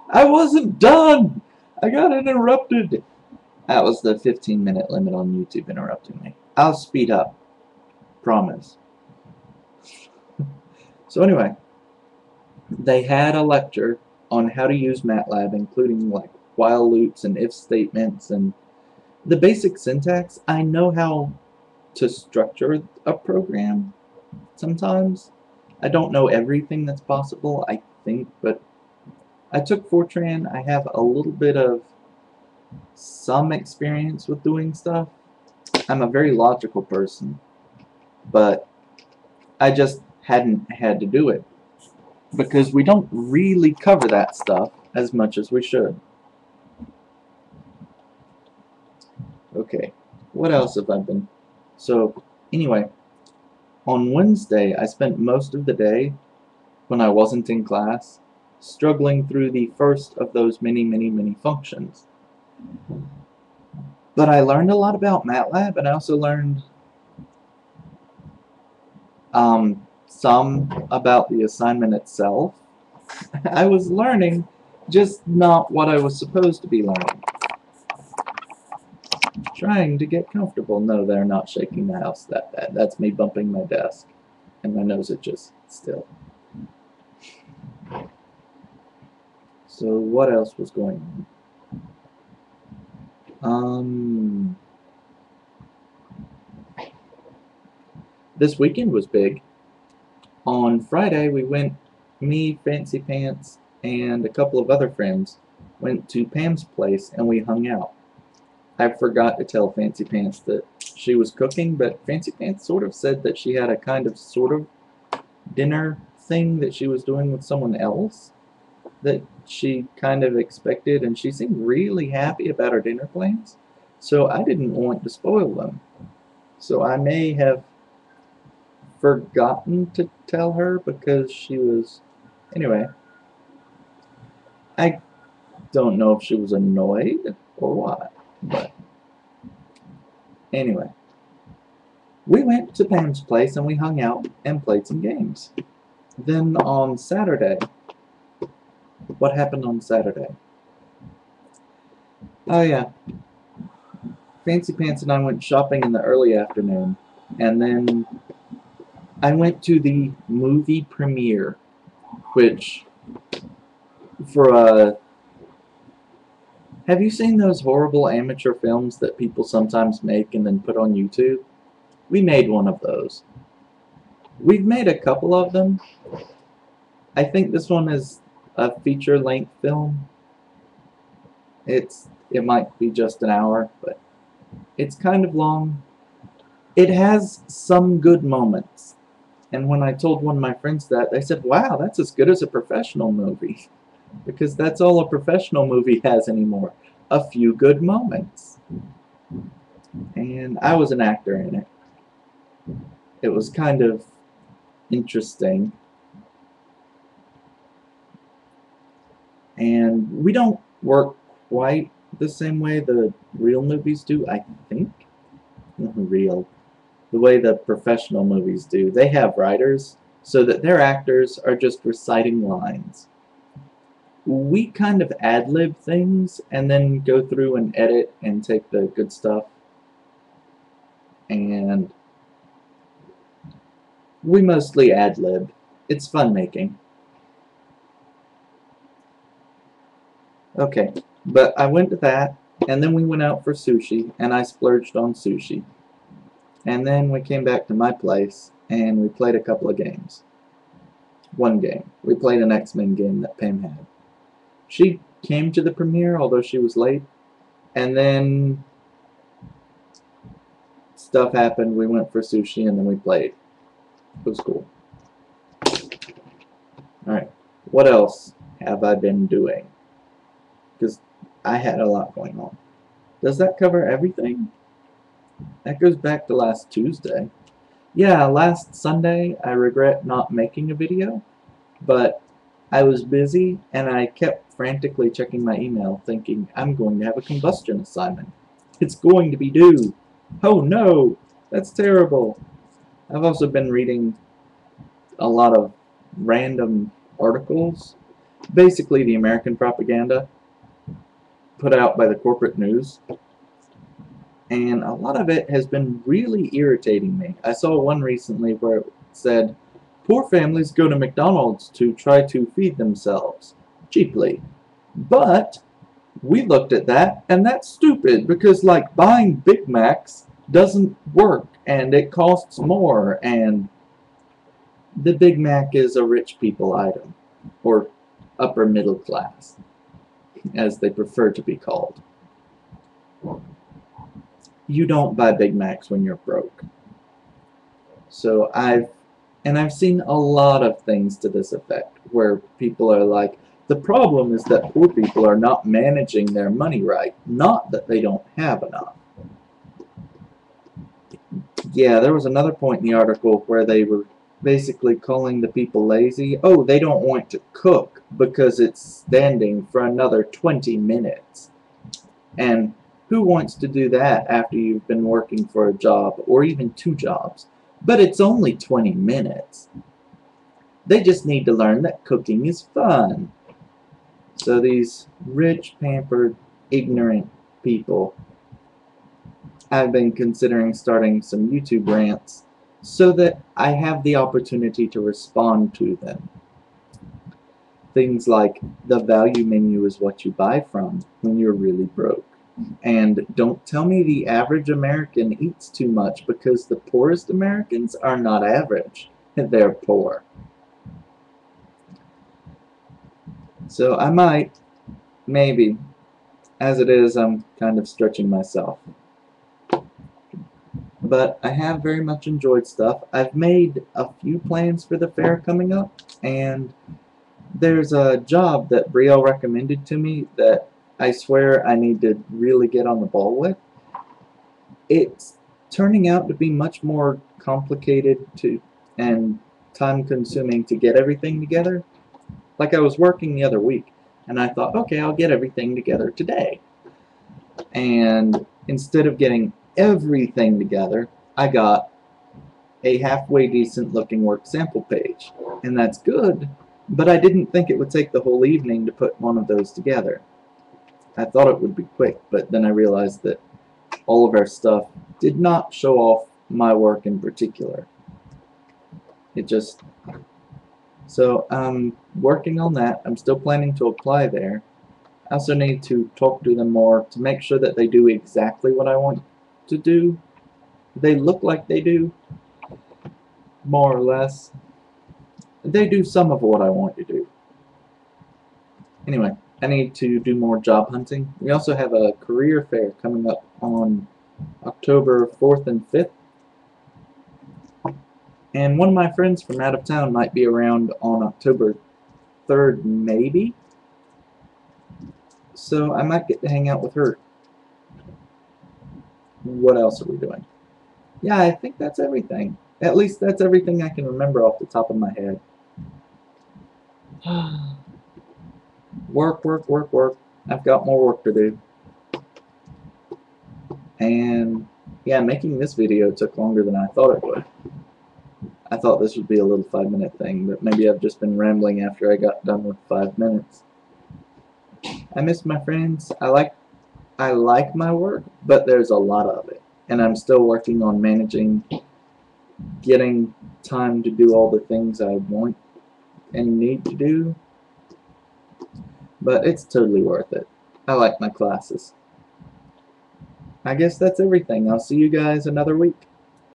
I wasn't done! I got interrupted! That was the 15-minute limit on YouTube interrupting me. I'll speed up. Promise. So anyway, they had a lecture on how to use MATLAB, including like while loops and if statements and the basic syntax. I know how to structure a program sometimes. I don't know everything that's possible, I think, but I took Fortran. I have a little bit of some experience with doing stuff. I'm a very logical person, but I just hadn't had to do it because we don't really cover that stuff as much as we should. Okay, what else have I been? So, anyway, on Wednesday I spent most of the day, when I wasn't in class, struggling through the first of those many functions. But I learned a lot about MATLAB, and I also learned some about the assignment itself. I was learning, just not what I was supposed to be learning. Trying to get comfortable. No, they're not shaking the house that bad. That's me bumping my desk, and my nose itches still. So what else was going on? This weekend was big. On Friday we went, me, Fancy Pants, and a couple of other friends went to Pam's place and we hung out. I forgot to tell Fancy Pants that she was cooking, but Fancy Pants sort of said that she had a kind of sort of dinner thing that she was doing with someone else that she kind of expected, and she seemed really happy about her dinner plans, so I didn't want to spoil them. So I may have forgotten to tell her because she was... Anyway, I don't know if she was annoyed or what, but anyway, we went to Pam's place and we hung out and played some games. Then on Saturday, what happened on Saturday? Oh yeah, Fancy Pants and I went shopping in the early afternoon, and then I went to the movie premiere, which, for a... Have you seen those horrible amateur films that people sometimes make and then put on YouTube? We made one of those. We've made a couple of them. I think this one is a feature-length film. It might be just an hour, but it's kind of long. It has some good moments. And when I told one of my friends that, they said, wow, that's as good as a professional movie. Because that's all a professional movie has anymore. A few good moments. And I was an actor in it. It was kind of interesting. And we don't work quite the same way the real movies do, I think. The way the professional movies do. They have writers, so that their actors are just reciting lines. We kind of ad-lib things, and then go through and edit and take the good stuff. And we mostly ad-lib. It's fun making. Okay, but I went to that, and then we went out for sushi, and I splurged on sushi. And then we came back to my place, and we played a couple of games. One game. We played an X-Men game that Pam had. She came to the premiere, although she was late, and then stuff happened. We went for sushi, and then we played. It was cool. Alright, what else have I been doing? Because I had a lot going on. Does that cover everything? That goes back to last Tuesday. Yeah, last Sunday I regret not making a video, but I was busy and I kept frantically checking my email thinking I'm going to have a combustion assignment. It's going to be due. Oh no, that's terrible. I've also been reading a lot of random articles. basically the American propaganda put out by the corporate news. And a lot of it has been really irritating me. I saw one recently where it said, poor families go to McDonald's to try to feed themselves cheaply. But we looked at that, and that's stupid, because like buying Big Macs doesn't work, and it costs more, and the Big Mac is a rich people item, or upper middle class, as they prefer to be called. You don't buy Big Macs when you're broke. So I've seen a lot of things to this effect, where people are like, the problem is that poor people are not managing their money right, not that they don't have enough. Yeah, there was another point in the article where they were basically calling the people lazy. Oh, they don't want to cook because it's standing for another 20 minutes. And who wants to do that after you've been working for a job, or even 2 jobs? But it's only 20 minutes. They just need to learn that cooking is fun. So these rich, pampered, ignorant people, I've been considering starting some YouTube rants so that I have the opportunity to respond to them. Things like, the value menu is what you buy from when you're really broke. And don't tell me the average American eats too much, because the poorest Americans are not average. They're poor. So I might, maybe, as it is, I'm kind of stretching myself. But I have very much enjoyed stuff. I've made a few plans for the fair coming up, and there's a job that Brielle recommended to me that I swear I need to really get on the ball with. It's turning out to be much more complicated and time-consuming to get everything together. Like, I was working the other week, and I thought, okay, I'll get everything together today. And instead of getting everything together, I got a halfway decent looking work sample page. And that's good, but I didn't think it would take the whole evening to put one of those together. I thought it would be quick, but then I realized that all of our stuff did not show off my work in particular. It just... So I'm working on that. I'm still planning to apply there. I also need to talk to them more to make sure that they do exactly what I want to do. They look like they do, more or less. They do some of what I want to do. Anyway, I need to do more job hunting. We also have a career fair coming up on October 4th and 5th. And one of my friends from out of town might be around on October 3rd, maybe. So I might get to hang out with her. What else are we doing? Yeah, I think that's everything. At least that's everything I can remember off the top of my head. Work, work, work, work. I've got more work to do. And yeah, making this video took longer than I thought it would. I thought this would be a little 5-minute thing, but maybe I've just been rambling after I got done with 5 minutes. I miss my friends. I like my work, but there's a lot of it. And I'm still working on managing, getting time to do all the things I want and need to do. But it's totally worth it. I like my classes. I guess that's everything. I'll see you guys another week.